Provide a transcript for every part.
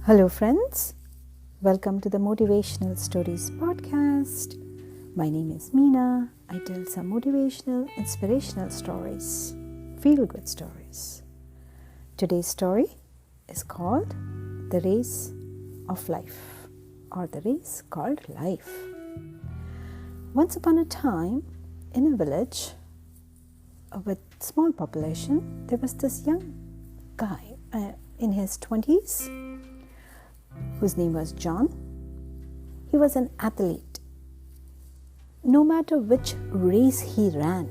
Hello, friends. Welcome to the Motivational Stories podcast. My name is Meena. I tell some motivational, inspirational stories, feel good stories. Today's story is called The Race of Life, or The Race Called Life. Once upon a time, in a village with small population, there was this young guy in his 20s whose name was John. He was an athlete. No matter which race he ran,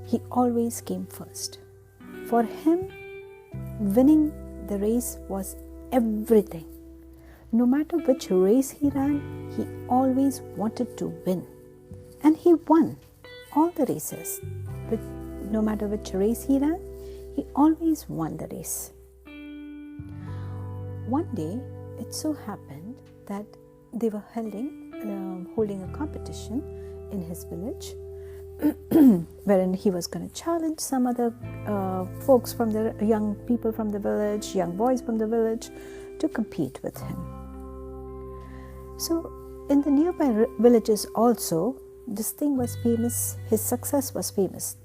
he always came first. For him, winning the race was everything. No matter which race he ran, he always wanted to win. And he won all the races. But no matter which race he ran, he always won the race. One day, it so happened that they were holding a competition in his village wherein he was going to challenge some other folks from the young people from the village, young boys from the village, to compete with him. So in the nearby villages also, this thing was famous, his success was famous.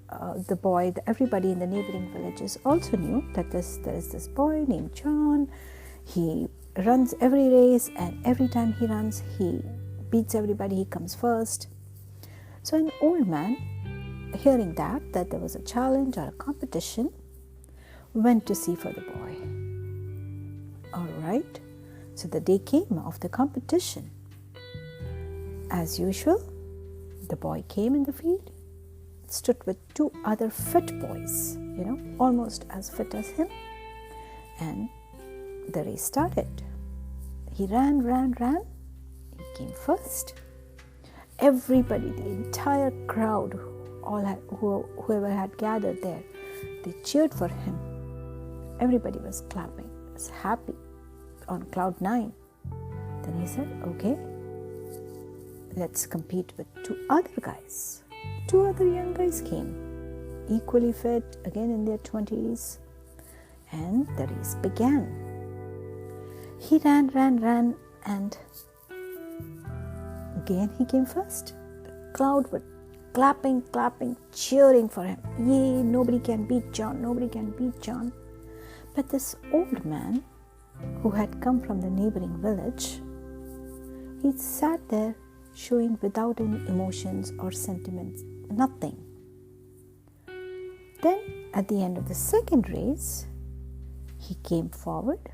Everybody in the neighboring villages also knew that there is this boy named John. He runs every race, and every time he runs, he beats everybody, he comes first. So an old man, hearing that there was a challenge or a competition, went to see for the boy. All right, so the day came of the competition. As usual, the boy came in the field, stood with two other fit boys, almost as fit as him, and the race started. He ran. He came first. Everybody, the entire crowd, whoever had gathered there, they cheered for him. Everybody was clapping, was happy, on cloud 9. Then he said, okay, let's compete with two other guys. Two other young guys came, equally fit, again in their 20s, and the race began. He ran, and again he came first. The crowd were clapping, cheering for him. Yay, nobody can beat John. But this old man, who had come from the neighboring village, he sat there showing without any emotions or sentiments, nothing. Then at the end of the second race, he came forward.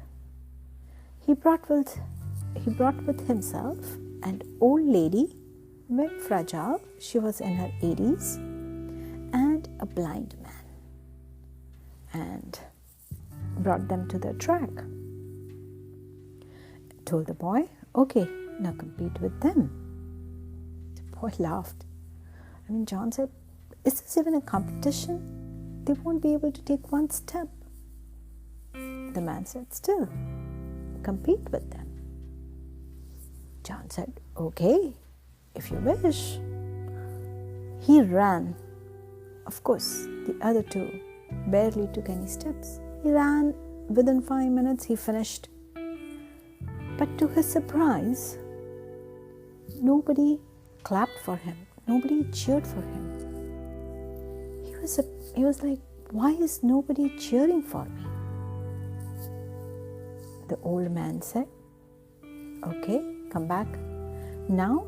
He brought with himself an old lady, very fragile, she was in her 80s, and a blind man, and brought them to the track. Told the boy, okay, now compete with them. The boy laughed. John said, is this even a competition? They won't be able to take one step. The man said, still, compete with them. John said, okay, if you wish. He ran. Of course, the other two barely took any steps. He ran. Within 5 minutes, he finished. But to his surprise, nobody clapped for him. Nobody cheered for him. He was like, why is nobody cheering for me? The old man said, okay, come back. Now,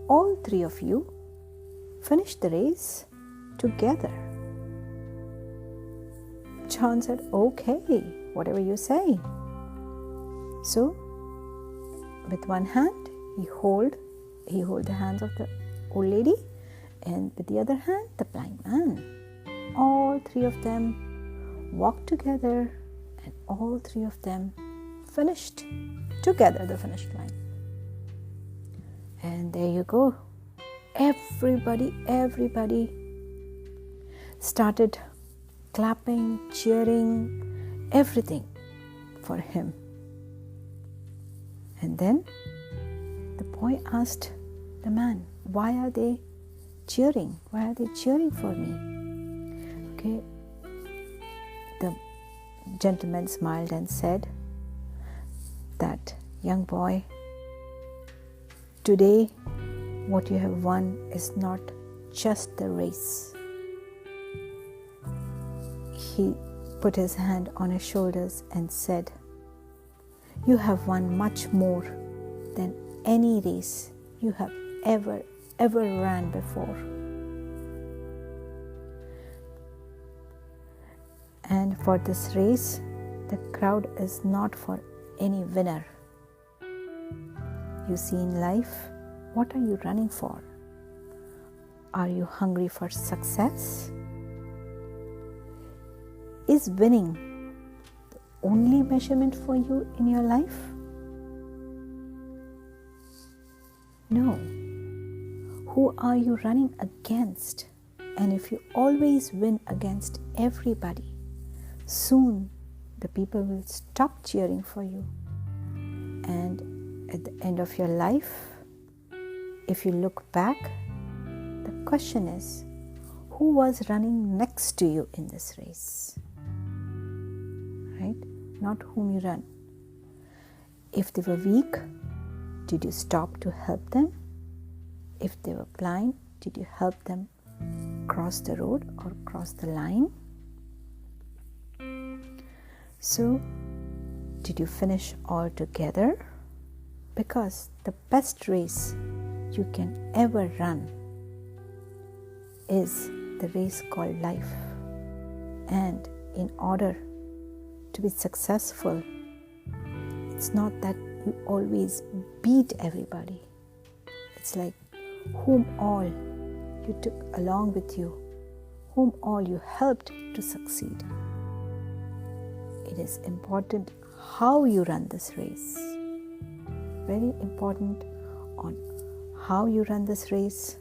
all three of you finish the race together. John said, okay, whatever you say. So, with one hand, he hold the hands of the old lady, and with the other hand, the blind man. All three of them walked together, and all three of them finished together the finish line. And there you go. Everybody started clapping, cheering, everything for him. And then the boy asked the man, why are they cheering? Why are they cheering for me? Okay. The gentleman smiled and said, that, young boy, today what you have won is not just the race. He put his hand on his shoulders and said, you have won much more than any race you have ever ran before. And for this race, the crowd is not for any winner. You see, in life, what are you running for? Are you hungry for success? Is winning the only measurement for you in your life? No. Who are you running against? And if you always win against everybody, soon the people will stop cheering for you. And at the end of your life, if you look back, the question is, who was running next to you in this race? Right? Not whom you run. If they were weak, did you stop to help them? If they were blind, did you help them cross the road or cross the line? So, did you finish all together? Because the best race you can ever run is the race called life. And in order to be successful, it's not that you always beat everybody. It's like whom all you took along with you, whom all you helped to succeed. It is important how you run this race. Very important on how you run this race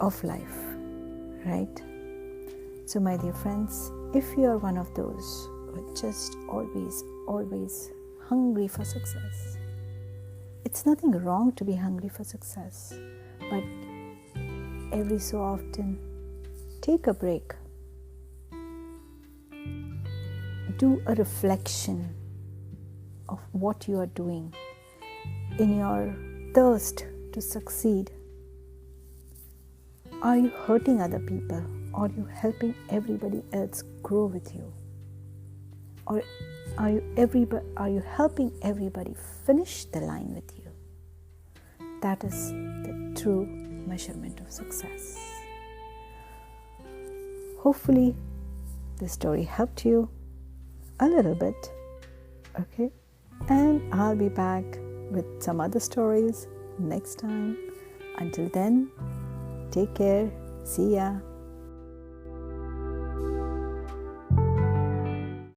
of life, right? So my dear friends, if you are one of those who are just always hungry for success, it's nothing wrong to be hungry for success, but every so often take a break. Do a reflection of what you are doing in your thirst to succeed. Are you hurting other people? Or are you helping everybody else grow with you? Or are you helping everybody finish the line with you? That is the true measurement of success. Hopefully, this story helped you a little bit, okay? And I'll be back with some other stories next time. Until then, take care. See ya.